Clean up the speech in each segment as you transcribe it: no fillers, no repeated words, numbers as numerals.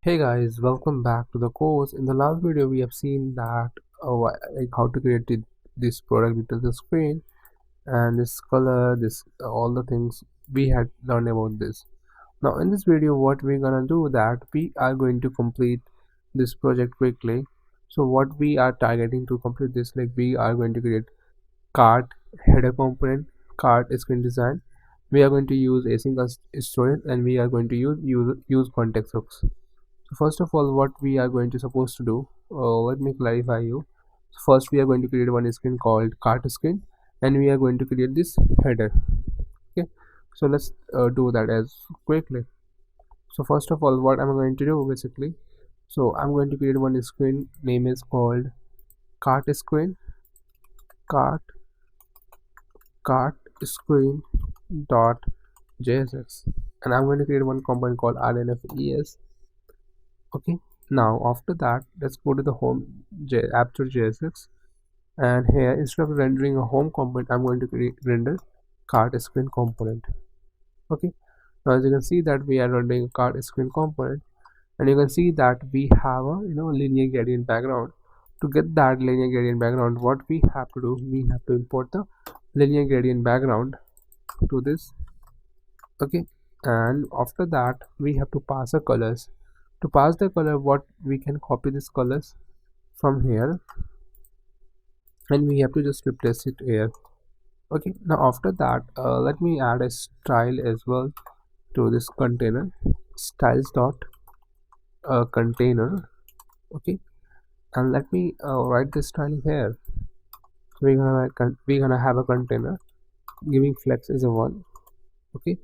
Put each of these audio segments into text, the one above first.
Hey guys, welcome back to the course. In the last video, we have seen that like how to create this product with the screen and this color, this all the things we had learned about this. Now, in this video, what we're gonna do that we are going to complete this project quickly. So, what we are targeting to complete this, like we are going to create cart header component, cart screen design. We are going to use async storage, and we are going to use context hooks. So first of all, what we are going to supposed to do, let me clarify you. First, we are going to create one screen called cart screen, and we are going to create this header. Okay, so let's do that as quickly. So first of all, what I'm going to do basically, so I'm going to create one screen. Name is called cart screen, cart cart screen dot JSX, and I'm going to create one component called RNFES. Okay, now after that, let's go to the home app.jsx, and here instead of rendering a home component, I'm going to render card screen component. Okay, now as you can see that we are rendering a card screen component, and you can see that we have a linear gradient background. To get that linear gradient background, what we have to do, we have to import the linear gradient background to this. Okay, and after that we have to pass the colors. To pass the color, what we can copy these colors from here, and we have to just replace it here. Okay, now after that, let me add a style as well to this container. Styles dot container. Okay, and let me write this style here. So we're gonna have a container giving flex is a 1. Okay,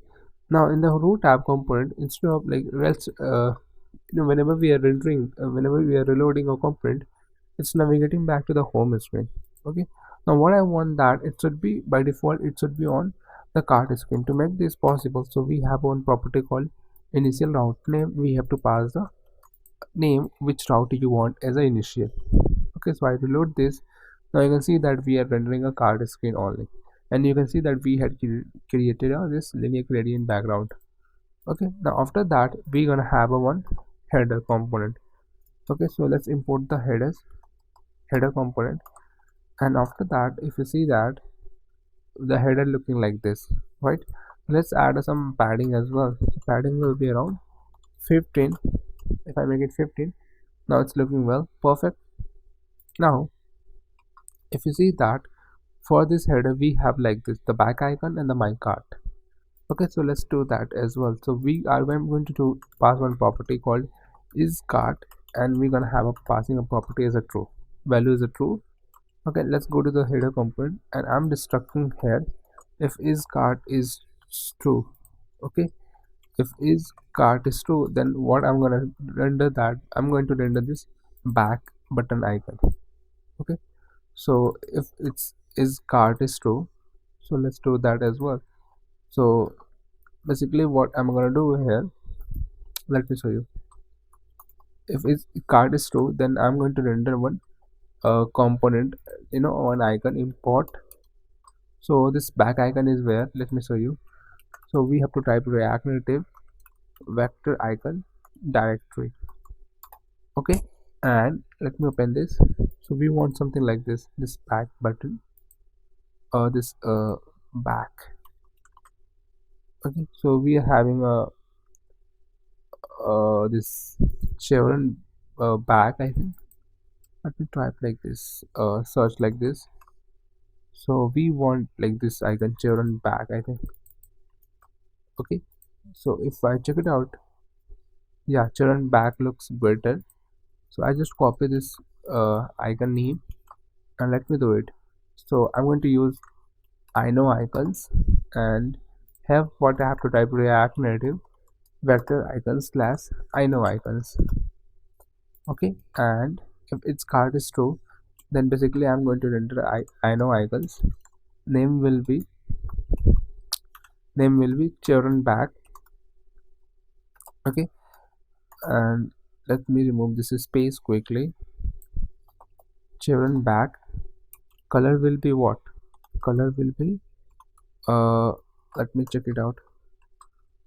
now in the root tab component, instead of like let's whenever we are rendering, whenever we are reloading a component, it's navigating back to the home screen. Okay, now what I want that it should be by default, it should be on the cart screen. To make this possible, so we have one property called initial route name. We have to pass the name which route you want as a initial. Okay, so I reload this. Now you can see that we are rendering a card screen only, and you can see that we had created this linear gradient background. Okay, now after that we're gonna have a one header component. Okay, so let's import the header component, and after that if you see that the header looking like this, right? Let's add some padding as well. So padding will be around 15. If I make it 15, now it's looking well, perfect. Now if you see that for this header we have like this, the back icon and the my cart. Okay, so let's do that as well. So I'm going to pass one property called is cart, and we're gonna have a passing a property as a true, value is a true. Okay, let's go to the header component, and I'm destructing here if is cart is true. Okay, if is cart is true, then what I'm gonna render that, I'm going to render this back button icon. Okay, so if it's is cart is true, so let's do that as well. So basically what I'm gonna do here, let me show you. If is cart is true, then I'm going to render one component, one icon import. So this back icon is where, let me show you. So we have to type react native vector icon directory. Okay, and let me open this. So we want something like this back button, this back. Okay, so we are having a this chevron back, I think. Let me type like this, search like this. So we want like this icon chevron back, I think. Okay, so if I check it out, yeah, chevron back looks better. So I just copy this icon name, and let me do it. So I'm going to use I know icons, and have what I have to type react native vector icons slash I know icons. Okay, and if its card is true, then basically I'm going to render I know icons. Name will be children back. Okay, and let me remove this space quickly. Children back. Color will be what? Color will be let me check it out.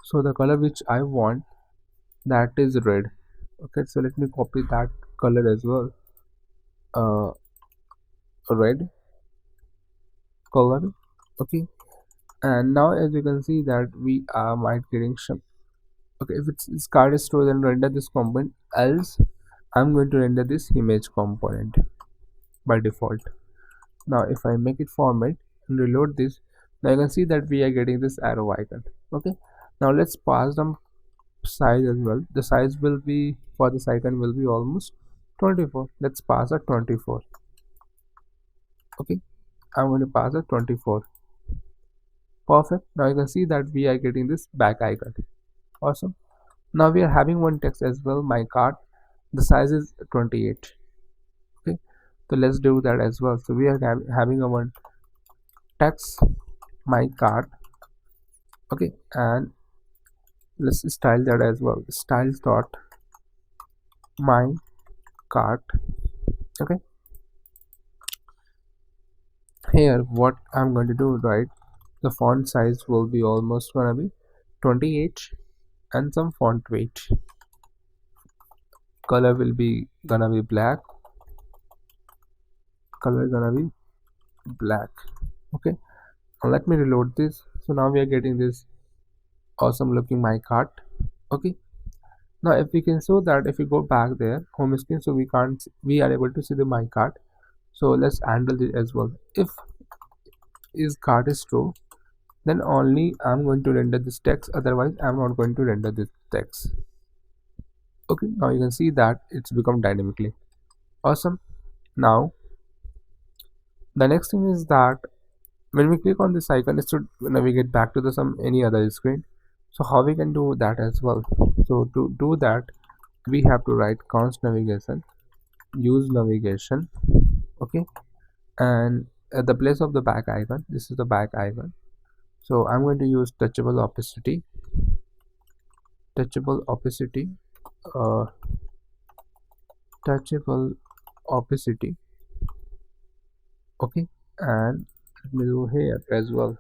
So the color which I want, that is red. Okay, so let me copy that color as well. uh Red color. Okay, and now as you can see that we are might getting some. Okay, if it's card is stored, then render this component, else I'm going to render this image component by default. Now if I make it format and reload this, now you can see that we are getting this arrow icon. Okay, now let's pass them size as well. The size will be for this icon will be almost 24. Let's pass a 24. Okay, I'm going to pass a 24. Perfect. Now you can see that we are getting this back icon. Awesome. Now we are having one text as well, my cart. The size is 28. Okay, so let's do that as well. So we are having a one text, my cart. Okay, and let's style that as well. Styles dot my cart. Okay, here what I'm going to do, right? The font size will be almost gonna be 28 and some font weight. Color will be gonna be black. Color gonna be black. Okay, now let me reload this. So now we are getting this awesome looking my cart. Okay, now if we can show that, if we go back there home screen, so we are able to see the my cart. So let's handle this as well. If is cart is true, then only I'm going to render this text, otherwise I'm not going to render this text. Okay, now you can see that it's become dynamically awesome. Now the next thing is that when we click on this icon, it should navigate back to the some any other screen. So how we can do that as well? So to do that, we have to write const navigation, use navigation. Okay, and at the place of the back icon, this is the back icon. So I'm going to use touchable opacity, touchable opacity, uh, touchable opacity. Okay, and let me do here as well.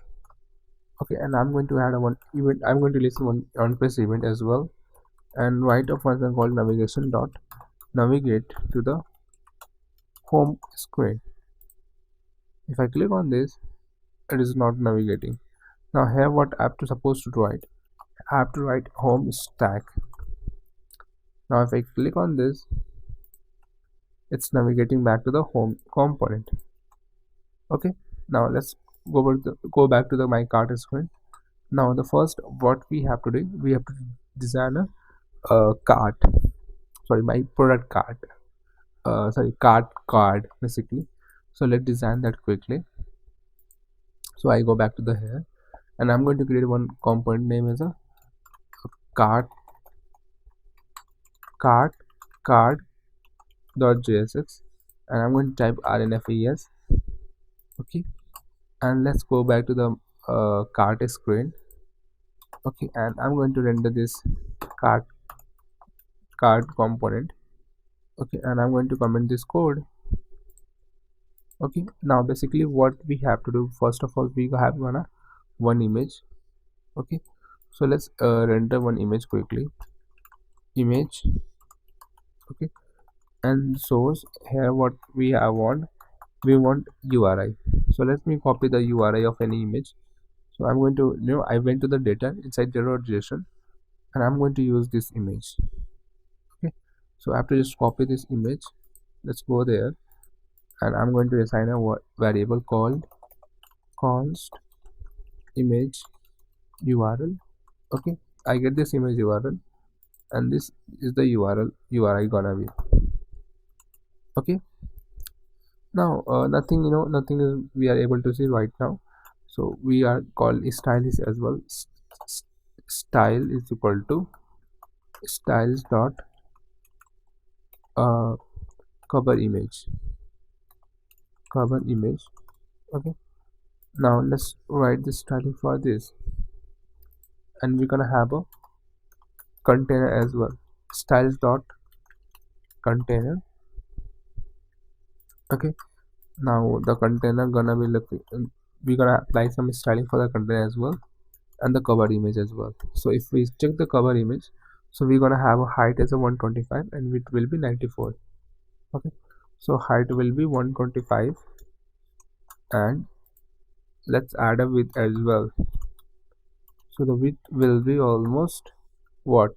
Okay, and I'm going to add a one event. I'm going to list one on press event as well, and write a function called navigation dot navigate to the home screen. If I click on this, it is not navigating. Now here what I have to supposed to write? I have to write home stack. Now if I click on this, it's navigating back to the home component. Okay, now let's go back to the my cart screen. Now the first what we have to do, we have to design a cart, sorry, my product cart, sorry, card basically. So let's design that quickly. So I go back to the here, and I'm going to create one component name as a cart card dot jsx, and I'm going to type rnfes. Okay, and let's go back to the cart screen. Okay, and I'm going to render this cart component. Okay, and I'm going to comment this code. Okay, now basically what we have to do, first of all, we have one image. Okay, so let's render one image quickly. Image. Okay, and source here what we want URI. So let me copy the URI of any image. So I'm going to, I went to the data inside JSON, and I'm going to use this image. Okay, so I have to just copy this image. Let's go there, and I'm going to assign a variable called const image URL. Okay, I get this image URL, and this is the URI gonna be. Okay, now nothing nothing is we are able to see right now. So we are called styles as well. Style is equal to styles dot cover image. Okay, now let's write the styling for this, and we're gonna have a container as well. Styles dot container. Okay, now the container gonna be looking, we're gonna apply some styling for the container as well, and the cover image as well. So if we check the cover image, So we're gonna have a height as a 125 and width will be 94. Okay, so height will be 125 and let's add a width as well. So the width will be almost what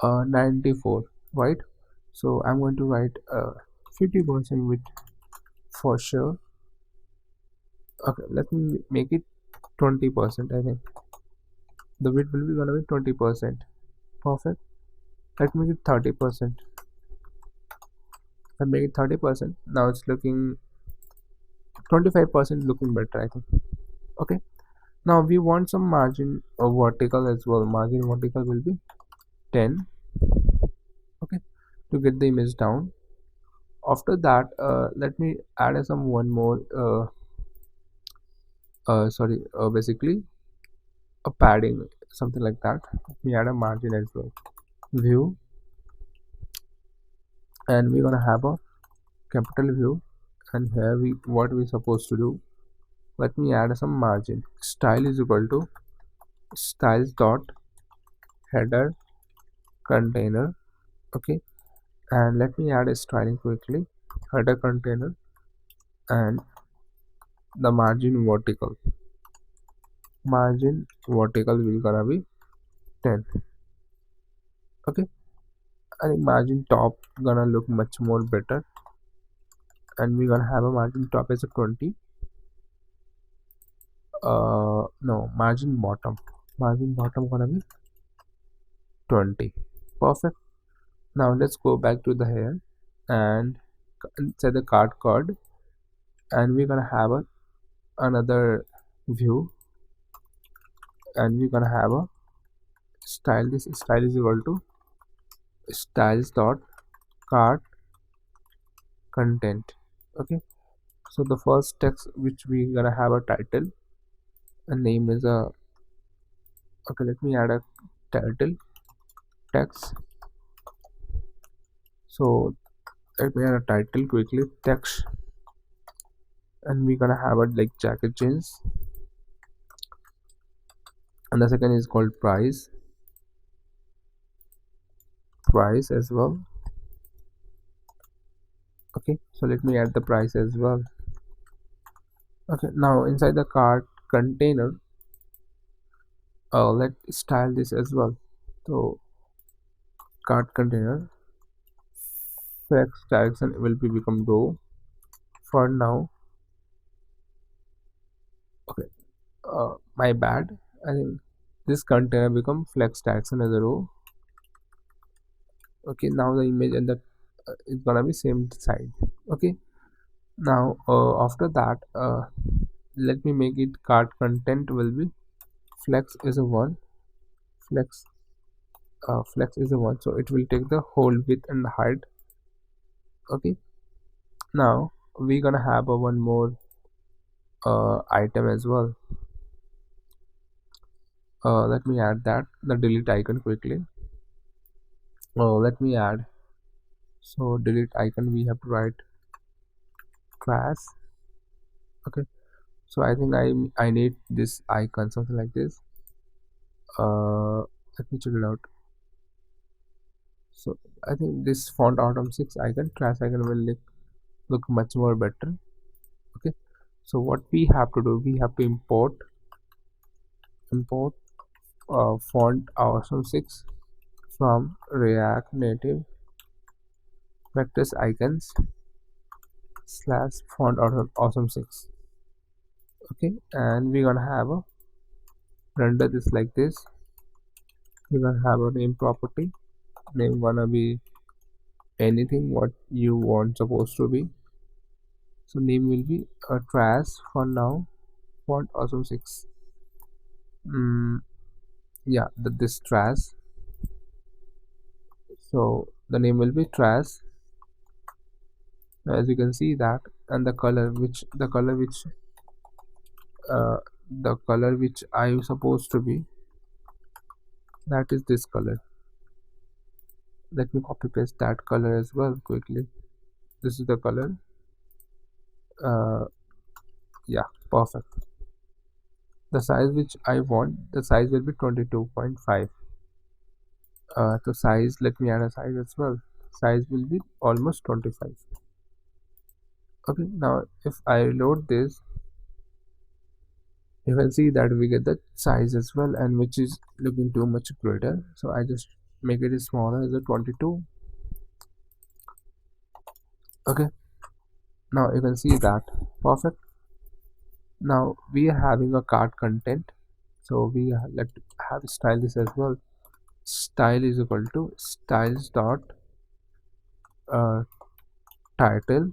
94, right? So I'm going to write 50% width for sure. Okay, let me make it 20%. I think the width will be gonna be 20%. Perfect. Let me make it 30%. I make it 30%. Now it's looking 25% looking better, I think. Okay. Now we want some margin vertical as well. Margin vertical will be 10. Okay, to get the image down. After that, let me add some one more. Basically a padding, something like that. Let me add a margin as well. View, and we're gonna have a capital view. And here we what we supposed to do. Let me add some margin. Style is equal to styles dot header container. Okay, and let me add a styling quickly. Header container and the margin vertical will gonna be 10. Okay, I think margin top gonna look much more better, and we're gonna have a margin top as a 20. No, margin bottom gonna be 20. Perfect. Now let's go back to the here and set the card card, and we're gonna have another view, and we're gonna have a style. This style is equal to styles dot cart content. Okay, so the first text which we gonna have a title, a name is a okay. Let me add a title text. So let me add a title quickly, text, and we're gonna have a like jacket jeans, and the second is called price as well. Okay, so let me add the price as well. Okay, now inside the cart container, let's style this as well. So cart container flex direction will be become row for now. Okay, my bad. I think this container become flex direction as a row. Okay, now the image and the is gonna be same side. Okay, now after that, let me make it cart content will be flex is a 1, flex flex is a 1, so it will take the whole width and height. Okay, now we're gonna have a one more item as well. Let me add that the delete icon quickly. Let me add, so delete icon we have to write trash. Okay, so I think I need this icon, something like this. Let me check it out. So I think this font autumn 6 icon, trash icon will look much more better. Okay, so what we have to do, we have to import font awesome 6 from React Native vectors icons / font awesome 6. Okay, and we're gonna have a render this like this. We're gonna have a name property, name gonna be anything what you want supposed to be. So name will be a trash for now, font awesome 6. Yeah, this trash, so the name will be trash, as you can see that, and the color which I supposed to be, that is this color. Let me copy paste that color as well quickly. This is the color. Yeah, perfect. The size which I want, the size will be 22.5. So size, let me add a size as well. Size will be almost 25. Okay, now if I reload this, you can see that we get the size as well, and which is looking too much greater. So I just make it smaller as a 22. Okay, now you can see that. Perfect. Now we are having a cart content, so let have style this as well. Style is equal to styles dot uh, title,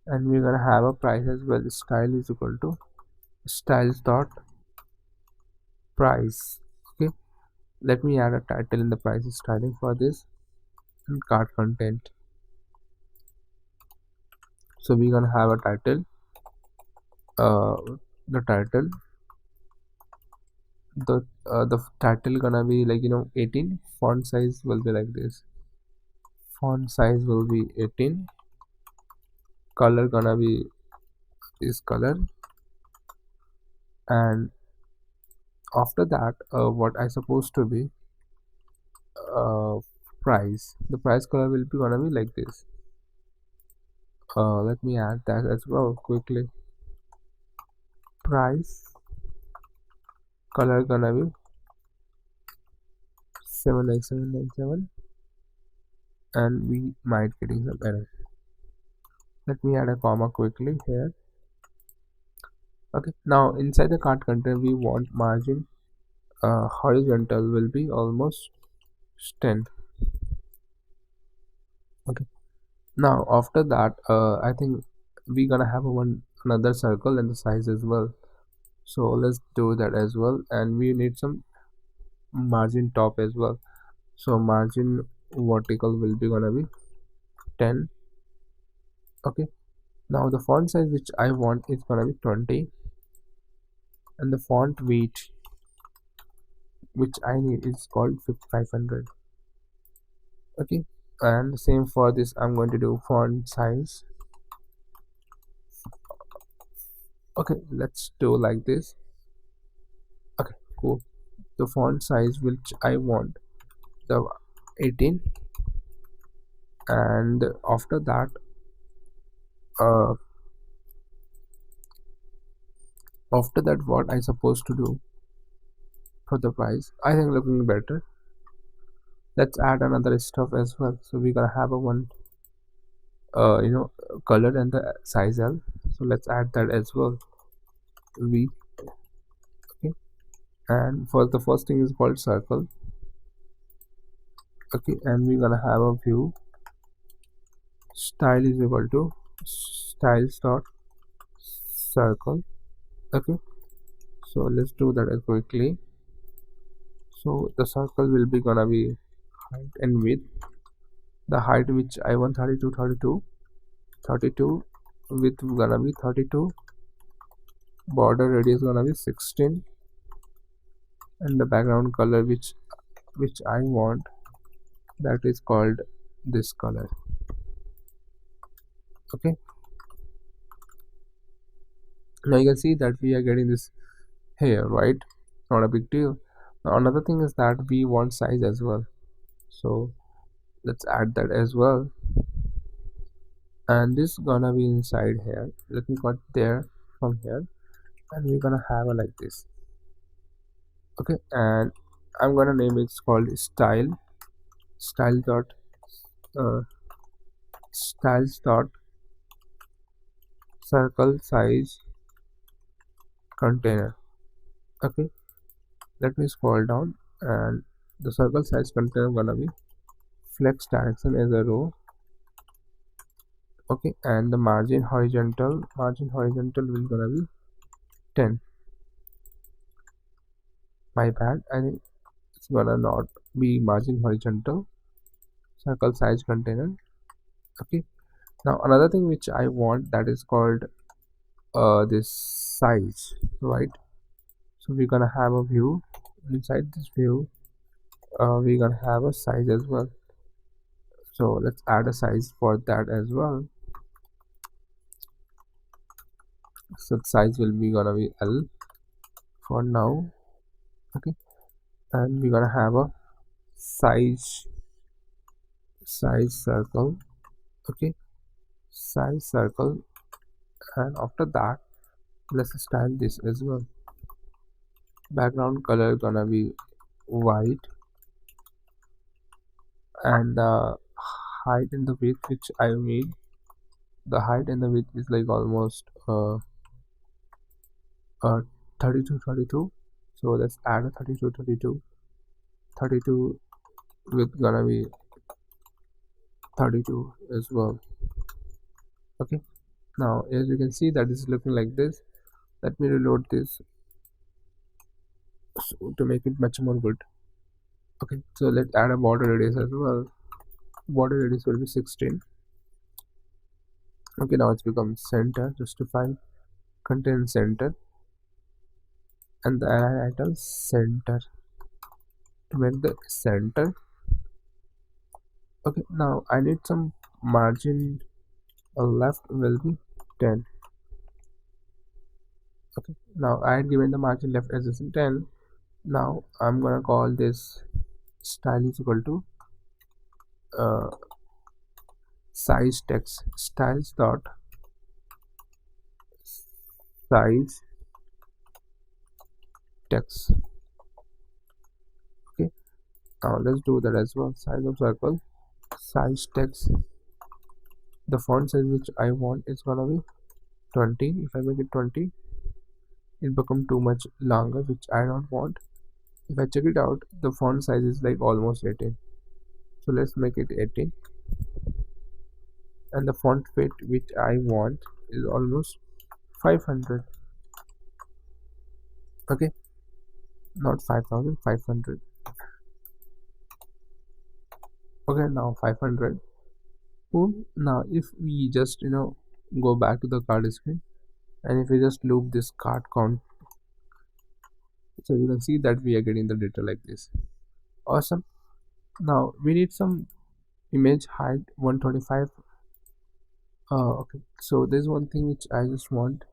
and we're gonna have a price as well. Style is equal to styles dot price. Okay, let me add a title in the price styling for this, and cart content. So we're gonna have a title, uh the title, the title gonna be like 18. Font size will be like this. Font size will be 18. Color gonna be this color, and after that, what I supposed to be, uh price, the price color will be gonna be like this. Let me add that as well quickly. Price color gonna be 79797, and we might getting some error. Let me add a comma quickly here. Okay, now inside the cart content we want margin horizontal will be almost 10. Okay, now after that, I think we gonna have another circle and the size as well. So let's do that as well, and we need some margin top as well. So margin vertical will be gonna be 10. Okay, now the font size which I want is gonna be 20, and the font weight which I need is called 500. Okay, and same for this, I'm going to do font size. Okay, let's do like this. Okay, cool. The font size which I want, the 18, and after that, uh what I supposed to do for the price, I think looking better. Let's add another stuff as well. So we're gonna have a one color and the size L. So let's add that as well. V. Okay, and for the first thing is called circle. Okay, and we're gonna have a view. Style is equal to styles dot circle. Okay, so let's do that as quickly. So the circle will be gonna be height and width. The height which I want 32, width gonna be 32, border radius gonna be 16, and the background color which I want, that is called this color. Okay, now you can see that we are getting this here, right? Not a big deal. Now another thing is that we want size as well, so let's add that as well, and this gonna be inside here. Let me cut there from here, and we're gonna have a like this. Okay, and I'm gonna name it's called style dot uh, styles dot circle size container. Okay, let me scroll down, and the circle size container gonna be flex direction as a row. Okay, and the margin horizontal will gonna be 10. My bad, I think it's gonna not be margin horizontal, circle size container. Okay, now another thing which I want, that is called this size, right? So we're gonna have a view. Inside this view, we're gonna have a size as well. So let's add a size for that as well. So the size will be gonna be L for now. Okay, and we're gonna have a size circle. Okay, size circle, and after that let's style this as well. Background color gonna be white, and the height and the width which I need, the height and the width is like almost uh 32 so let's add a 32 with gonna be 32 as well. Okay, now as you can see that is looking like this. Let me reload this so to make it much more good. Okay, so let's add a border radius as well. Border radius will be 16. Okay, now it's become center, justify content center, and the item center to make the center. Okay, now I need some margin left will be 10. Okay, now I had given the margin left as is 10. Now I'm gonna call this style is equal to uh, size text styles dot size text. Okay, now let's do that as well. Size of circle, size text. The font size which I want is gonna be 20. If I make it 20, it become too much longer, which I don't want. If I check it out, the font size is like almost 18. So let's make it 18, and the font weight which I want is almost 500. Okay, not 5,000, 500. Okay, now 500. Boom. Now if we just go back to the card screen, and if we just loop this card count, so you can see that we are getting the data like this. Awesome. Now we need some image height 125. Okay, so there's one thing which I just want.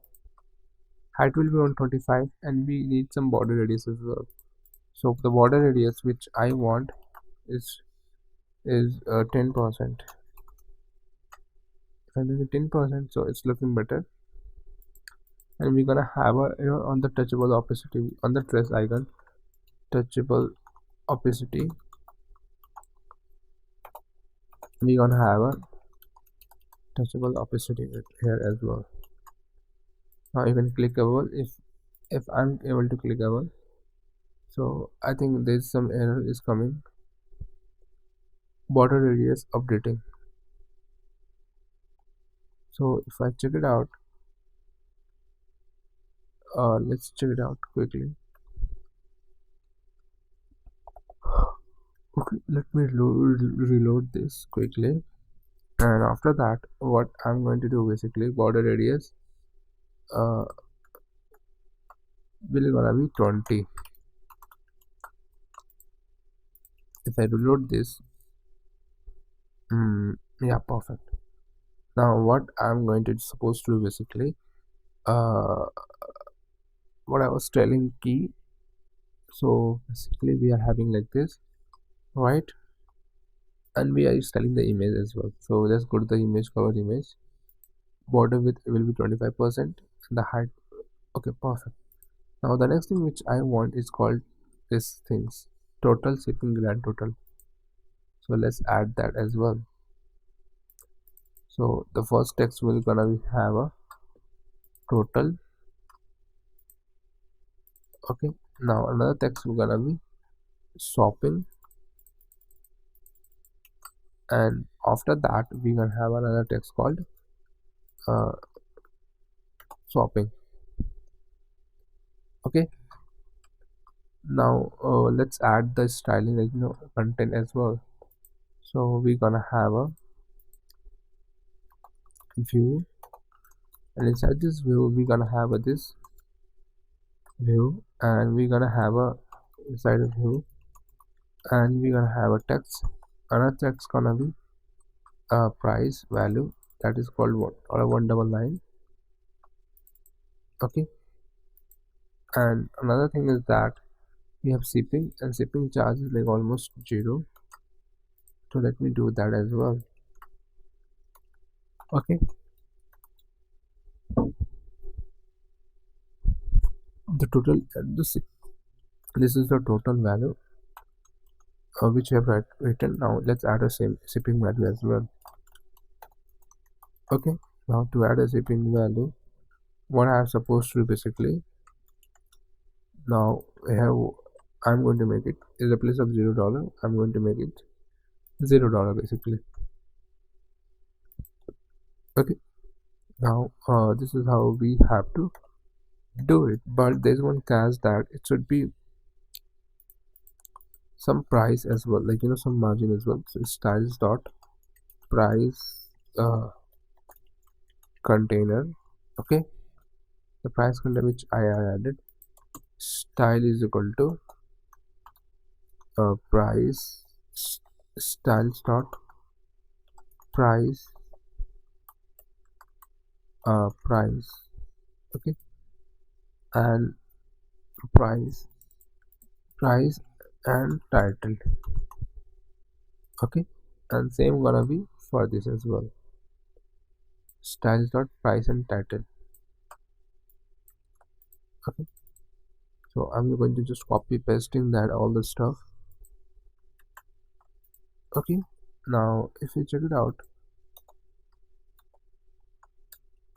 Height will be 125, and we need some border radius as well. So the border radius which I want is 10%. If I make it 10%, so it's looking better. And we're gonna have a on the touchable opacity on the trace icon, touchable opacity. We're gonna have a touchable opacity here as well. Now even clickable if I'm able to clickable. So I think there's some error is coming. Border radius updating. So if I check it out, let's check it out quickly. Okay, let me reload this quickly, and after that what I'm going to do, basically border radius will gonna be 20. If I reload this, yeah, perfect. Now what I'm going to supposed to do, basically uh what I was telling key. So basically we are having like this, right? And we are styling the image as well. So let's go to the image, cover image. Border width will be 25%, and the height. Okay, perfect. Now the next thing which I want is called this things, total shipping grand total. So let's add that as well. So the first text will gonna be have a total. Okay, now another text will gonna be shopping, and after that we're gonna have another text called uh, shopping. Okay, now let's add the styling, like content as well. So we're gonna have a view, and inside this view we're gonna have a this view, and we're gonna have a inside a view, and we're gonna have a text. Another text gonna be a price value, that is called what, or a 199. Okay, and another thing is that we have shipping, and shipping charge is like almost zero. So let me do that as well. Okay, the total this is the total value which we have written. Now let's add a same shipping value as well. Okay, now to add a shipping value, what I am supposed to do basically, now I have, I'm going to make it in the place of $0, I'm going to make it $0 basically. Okay, now this is how we have to do it, but there's one catch that it should be some price as well, like some margin as well. So styles dot price container. Okay, the price container which I added, style is equal to price styles dot price price. Okay, and price and title. Okay, and same gonna be for this as well, styles dot price and title. Okay, so I'm going to just copy pasting that all the stuff. Okay, now if you check it out,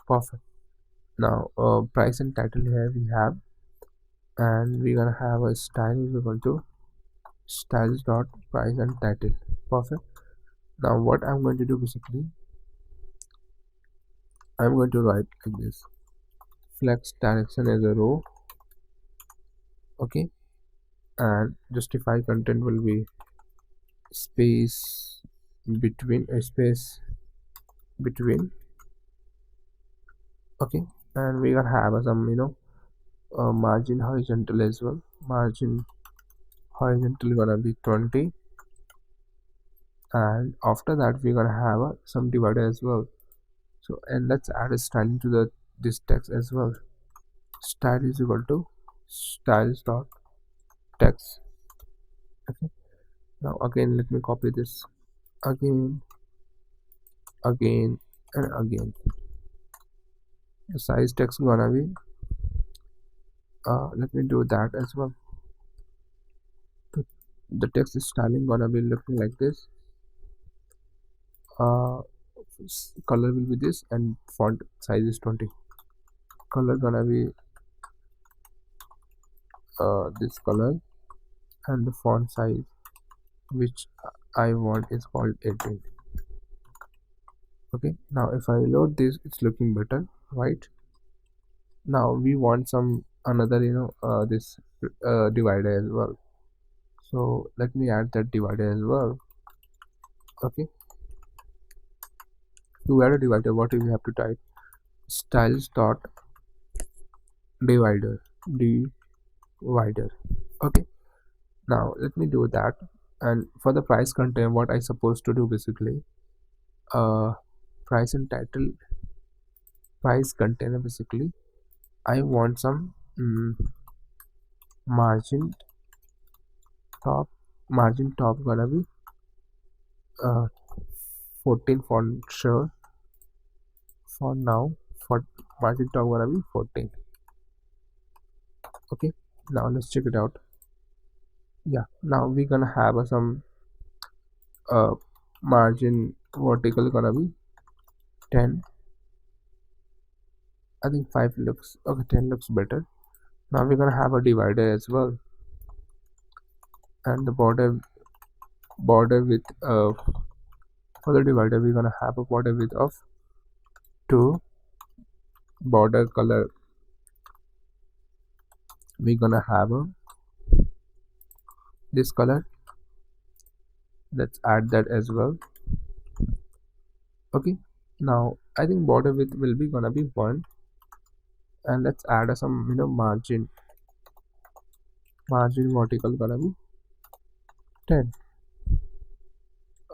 perfect. Now price and title here we have, and we're gonna have a style is equal to styles dot price and title. Perfect. Now what I'm going to do basically, I'm going to write like this, flex direction as a row. Okay, and justify content will be space between a space between. Okay, and we're gonna have some margin horizontal as well. Margin horizontal gonna be 20, and after that we're gonna have some divider as well. So, and let's add a styling to the this text as well. Style is equal to styles dot text. Okay, now again let me copy this again and again. The size text gonna be let me do that as well. The text styling gonna be looking like this. Color will be this, and font size is 20. Color gonna be this color, and the font size which I want is called 18. Okay, now if I load this, it's looking better, right? Now we want some another this divider as well. So let me add that divider as well. Okay, to add a divider, what do we have to type? Styles dot divider. Okay, now let me do that. And for the price content, what I supposed to do basically, price and title, price container basically, I want some margin top gonna be 14 font sure for now. For margin top gonna be 14. Okay, now let's check it out. Yeah, now we're gonna have some margin vertical gonna be 10. I think 5 looks okay, 10 looks better. Now we're gonna have a divider as well, and the border width for the divider we're gonna have a border width of 2. Border color we're gonna have this color. Let's add that as well. Okay, now I think border width will be gonna be 1, and let's add some margin vertical gonna be 10.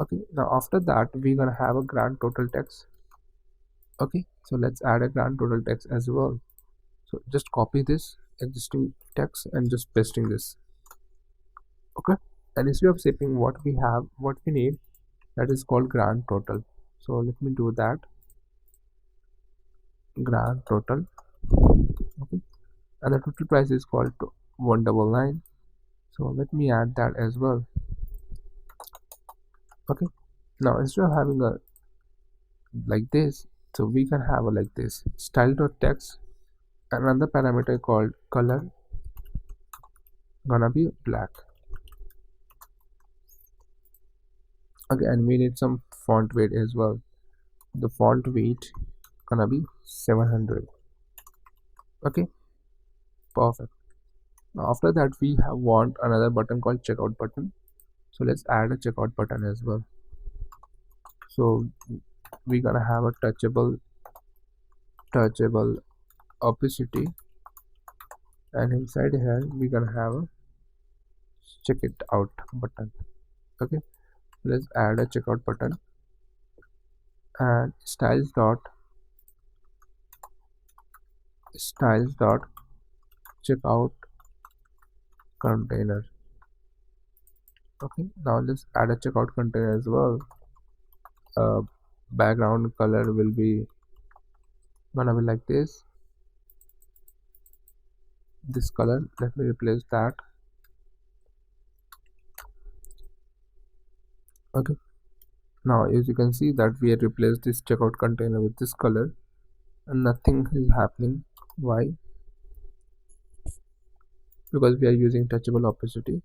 Okay, now after that we're gonna have a grand total text. Okay, so let's add a grand total text as well. So just copy this existing text and just pasting this. and instead of saving what we need, that is called grand total. So let me do that, grand total. Okay, and the total price is called 199. So let me add that as well. Okay, now instead of having a like this, so we can have a like this style.text, another parameter called color gonna be black. Okay, and we need some font weight as well. The font weight gonna be 700. Okay, perfect. Now after that we have want another button called checkout button. So let's add a checkout button as well. So we're gonna have a touchable opacity, and inside here we're gonna have a check it out button. Okay, let's add a checkout button, and styles dot checkout container. Okay, now let's add a checkout container as well. Background color will be gonna be like this color. Let me replace that. Okay, now as you can see that we have replaced this checkout container with this color, and nothing is happening. Why? Because we are using touchable opacity.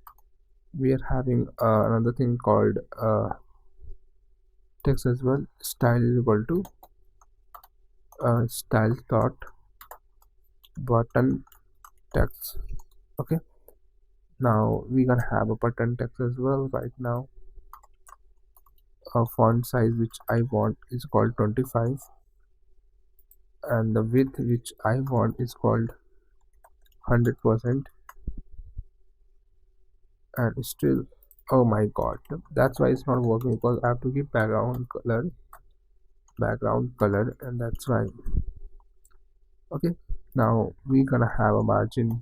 We are having another thing called text as well. Style is equal to styles dot button text. Okay, now we're gonna have a button text as well. Right now a font size which I want is called 25, and the width which I want is called 100%, and still, oh my god, that's why it's not working, because I have to give background color, and that's why. Okay, now we're gonna have a margin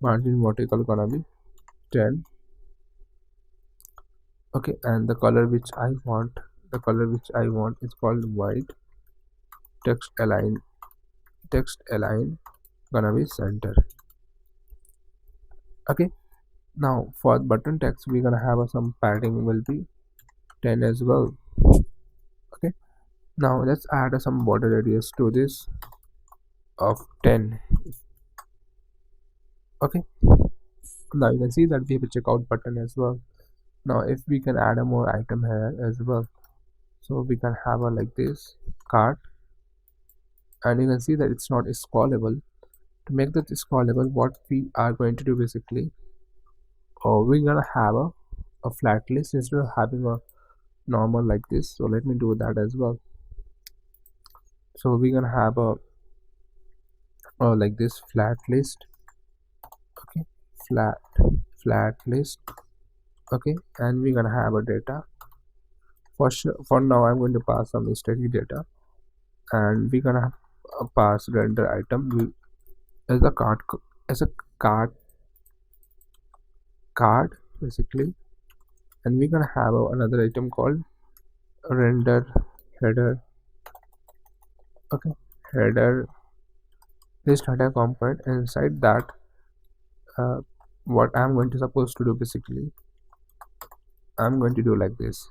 vertical gonna be 10. Okay, and the color which I want is called white. Text align gonna be center. Okay, now for button text we're gonna have some padding will be 10 as well. Okay, now let's add some border radius to this of 10. Okay, now you can see that we have a checkout button as well. Now if we can add a more item here as well, so we can have a like this cart, and you can see that it's not scrollable. To make that scrollable, what we are going to do basically, we're gonna have a flat list instead of having a normal like this. So let me do that as well. So we're gonna have a like this flat list. Okay, flat list. Okay, and we're gonna have a data. For sure, for now I'm going to pass some static data, and we're gonna pass render item as a as a card card basically, and we're gonna have another item called render header. Okay, header this data component. Inside that, uh, what I'm going to supposed to do basically, I'm going to do like this.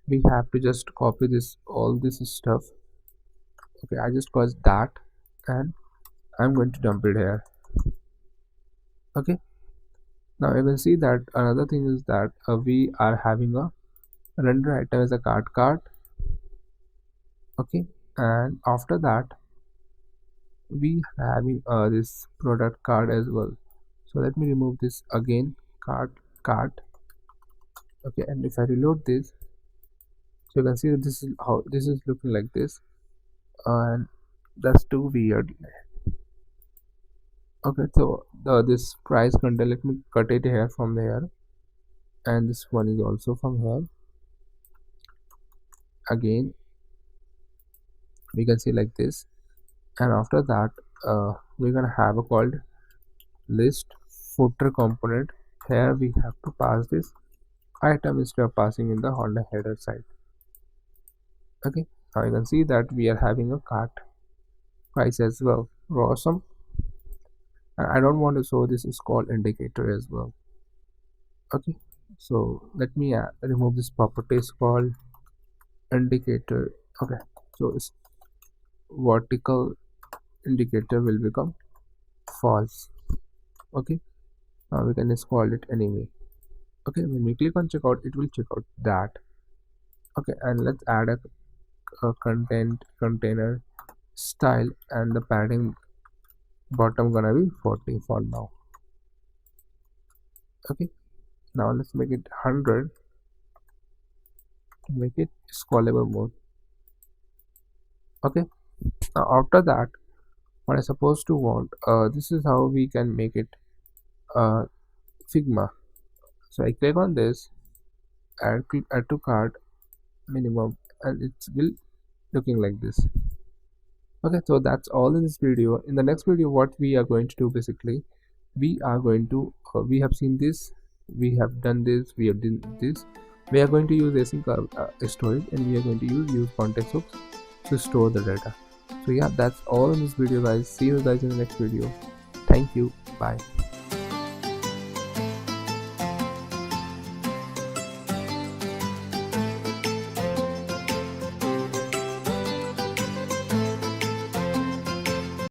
We have to just copy all this stuff. Okay, I just caused that, and I'm going to dump it here. Okay, now you can see that another thing is that we are having a render item as a card. Okay, and after that we are having this product card as well. So let me remove this again, card. Okay, and if I reload this, so you can see that this is how this is looking like this, and that's too weird. Okay, so this price content, let me cut it here from there, and this one is also from here. Again we can see like this, and after that we're gonna have a called list footer component. here we have to pass this item instead of passing in the Honda header side. Okay, now you can see that we are having a cart price as well. Awesome. And I don't want to show this is called indicator as well. Okay, so let me remove this property is called indicator. Okay, so it's vertical indicator will become false. Okay, now we can just call it anyway. Okay, when we click on checkout, it will check out that. Okay, and let's add a content container style, and the padding bottom gonna be 40 for now. Okay, now let's make it 100 to make it scrollable mode. Okay, now after that, what I supposed to want, this is how we can make it Figma. So I click on this, add to cart minimum, and it will looking like this. Okay, so that's all in this video. In the next video, what we are going to do, basically we are going to we have seen this, we have done this, we have done this. We are going to use async storage, and we are going to use context hooks to store the data. So yeah, that's all in this video, guys. See you guys in the next video. Thank you. Bye.